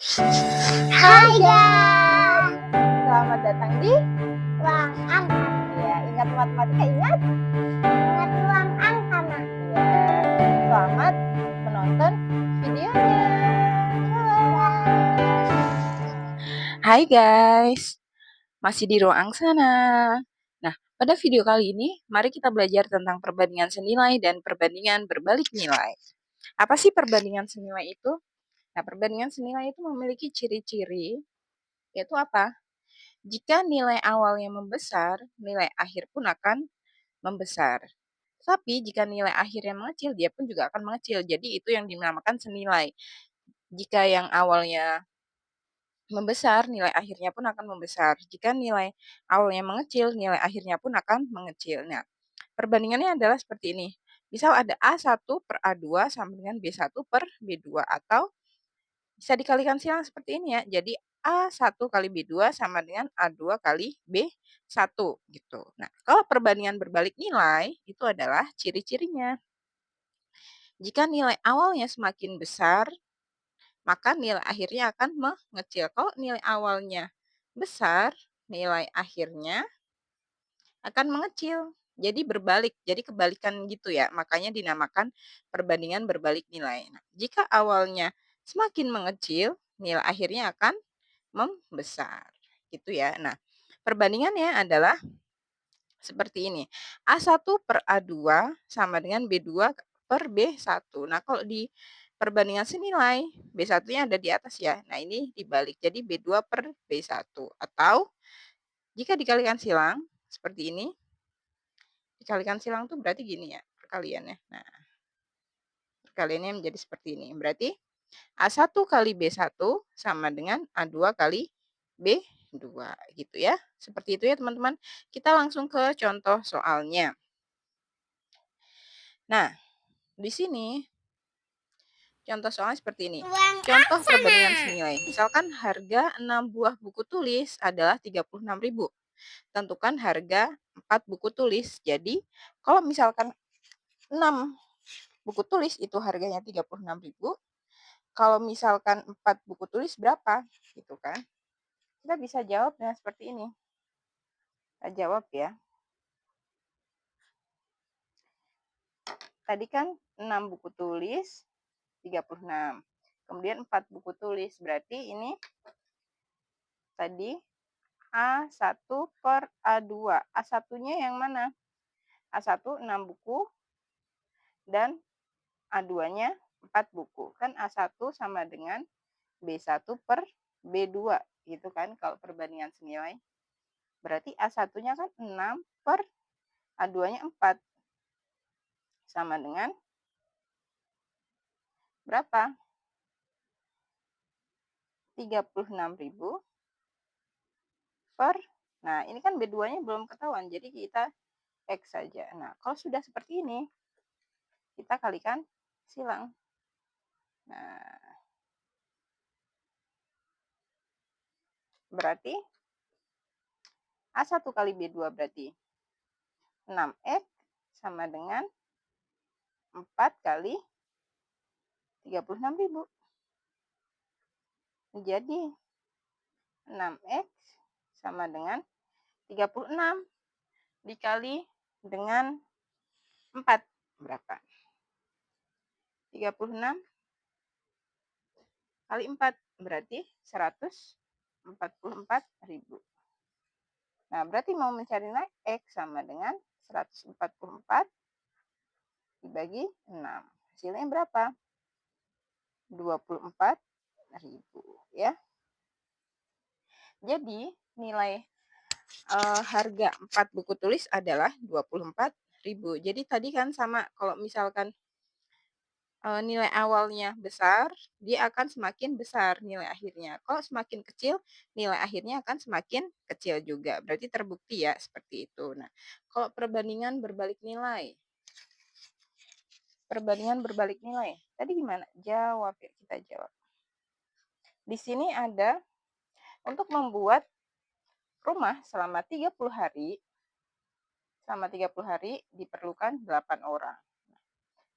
Hai guys, Selamat datang di ruang angka. ya, ingat matematika, ingat? Ingat ruang angka, Mak. Ya, selamat menonton videonya. Hai guys, masih di ruang sana. Nah, pada video kali ini, mari kita belajar tentang perbandingan senilai dan perbandingan berbalik nilai. Apa sih perbandingan senilai itu? Nah, perbandingan senilai itu memiliki ciri-ciri, yaitu apa? Jika nilai awalnya membesar, nilai akhir pun akan membesar. Tapi jika nilai akhirnya mengecil, dia pun juga akan mengecil. Jadi itu yang dinamakan senilai. Jika yang awalnya membesar, nilai akhirnya pun akan membesar. Jika nilai awalnya mengecil, nilai akhirnya pun akan mengecil. Nah, perbandingannya adalah seperti ini. Misal ada A1 per A2 sama dengan B1 per B2. Atau bisa dikalikan silang seperti ini ya. Jadi A1 kali B2 sama dengan A2 kali B1 gitu. Nah, kalau perbandingan berbalik nilai itu adalah ciri-cirinya. Jika nilai awalnya semakin besar, maka nilai akhirnya akan mengecil. Kalau nilai awalnya besar, nilai akhirnya akan mengecil. Jadi berbalik, jadi kebalikan gitu ya. Makanya dinamakan perbandingan berbalik nilai. Nah, jika awalnya semakin mengecil, nilai akhirnya akan membesar. Gitu ya. Nah, perbandingannya adalah seperti ini. A1 per A2 sama dengan B2 per B1. Nah, kalau di perbandingan senilai, B1-nya ada di atas ya. Nah, ini dibalik. Jadi B2 per B1. Atau jika dikalikan silang, seperti ini. Dikalikan silang tuh berarti gini ya, perkaliannya. Nah, perkaliannya menjadi seperti ini. Berarti A1 kali B1 sama dengan A2 kali B2 gitu ya. Seperti itu ya teman-teman. Kita langsung ke contoh soalnya. Nah, di sini contoh soalnya seperti ini. Ruang Contoh angka. perbandingan senilai. Misalkan harga 6 buah buku tulis adalah 36.000. Tentukan harga 4 buku tulis. Jadi, kalau misalkan 6 buku tulis itu harganya 36.000, kalau misalkan 4 buku tulis berapa? Gitu kan. Kita bisa jawab dengan seperti ini. Kita jawab ya. Tadi kan 6 buku tulis 36. Kemudian 4 buku tulis. Berarti ini tadi A1 per A2. A1-nya yang mana? A1 6 buku dan A2-nya 4 buku. Kan A1 sama dengan B1 per B2 gitu kan kalau perbandingan senilai. Berarti A1-nya kan 6 per A2-nya 4. Sama dengan berapa? 36.000 per, nah ini kan B2-nya belum ketahuan, jadi kita X saja. Nah, kalau sudah seperti ini, kita kalikan silang. Nah, berarti A1 kali B2 berarti 6X sama dengan 4 kali 36.000. Jadi 6X sama dengan 36 dikali dengan 4. Berapa? 36 kali 4 berarti 144.000. Nah, berarti mau mencari nilai X sama dengan 144 dibagi 6. Hasilnya berapa? 24.000 ya. Jadi, nilai harga 4 buku tulis adalah 24.000. Jadi tadi kan sama kalau misalkan nilai awalnya besar, dia akan semakin besar nilai akhirnya. Kalau semakin kecil, nilai akhirnya akan semakin kecil juga. Berarti terbukti ya seperti itu. Nah, kalau perbandingan berbalik nilai. Perbandingan berbalik nilai. Tadi gimana? Jawab ya, kita jawab. Di sini ada untuk membuat rumah selama 30 hari. Selama 30 hari diperlukan 8 orang.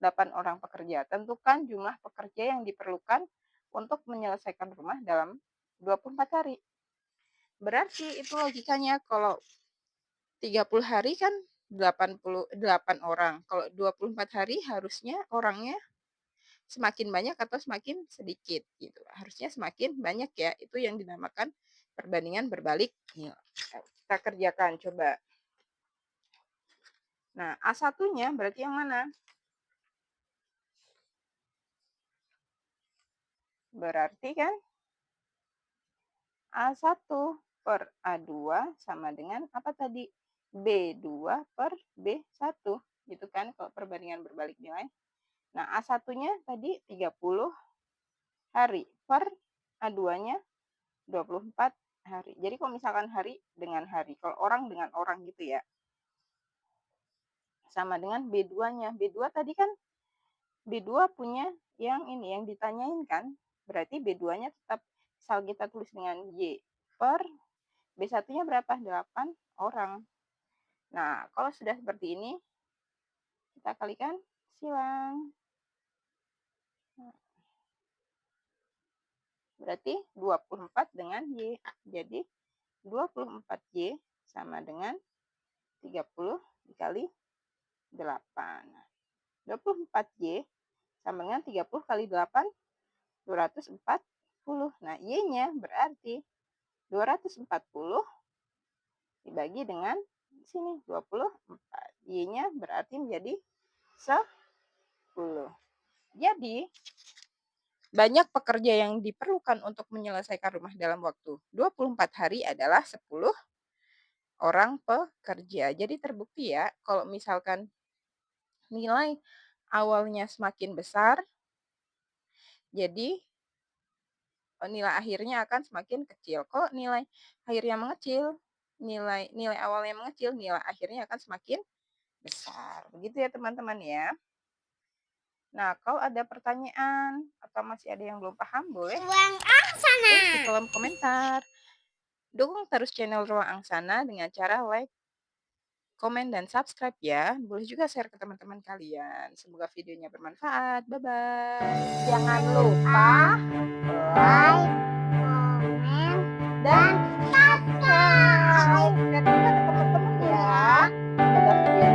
8 orang pekerja. Tentukan jumlah pekerja yang diperlukan untuk menyelesaikan rumah dalam 24 hari. Berarti itu logikanya kalau 30 hari kan 88 orang. Kalau 24 hari harusnya orangnya semakin banyak atau semakin sedikit gitu. Harusnya semakin banyak ya. Itu yang dinamakan perbandingan berbalik nilai. Kita kerjakan coba. Nah, A1-nya berarti yang mana? Berarti kan A1 per A2 sama dengan apa tadi? B2 per B1. Gitu kan kalau perbandingan berbalik nilai. Nah, A1-nya tadi 30 hari per A2-nya 24 hari. Jadi kalau misalkan hari dengan hari, kalau orang dengan orang gitu ya. Sama dengan B2-nya. B2 tadi kan B2 punya yang ini, yang ditanyain kan. Berarti B2-nya tetap asal kita tulis dengan Y per B1-nya berapa? 8 orang. Nah, kalau sudah seperti ini, kita kalikan silang. Berarti 24 dengan Y. Jadi 24Y sama dengan 30 dikali 8. 24Y sama dengan 30 kali 8, 240. Nah, Y-nya berarti 240 dibagi dengan sini 24. Y-nya berarti menjadi 10. Jadi, banyak pekerja yang diperlukan untuk menyelesaikan rumah dalam waktu 24 hari adalah 10 orang pekerja. Jadi terbukti ya, kalau misalkan nilai awalnya semakin besar, jadi nilai akhirnya akan semakin kecil. Kalau nilai akhirnya mengecil, nilai awalnya mengecil, nilai akhirnya akan semakin besar. Begitu ya teman-teman ya. Nah, kalau ada pertanyaan atau masih ada yang belum paham, boleh Ruang Angsana. tulis di kolom komentar. Dukung terus channel Ruang Angsana dengan cara like, komen, dan subscribe ya. Boleh juga share ke teman-teman kalian. Semoga videonya bermanfaat. Bye-bye. Jangan lupa like, komen, dan subscribe. Terima kasih teman-teman ya. Pada video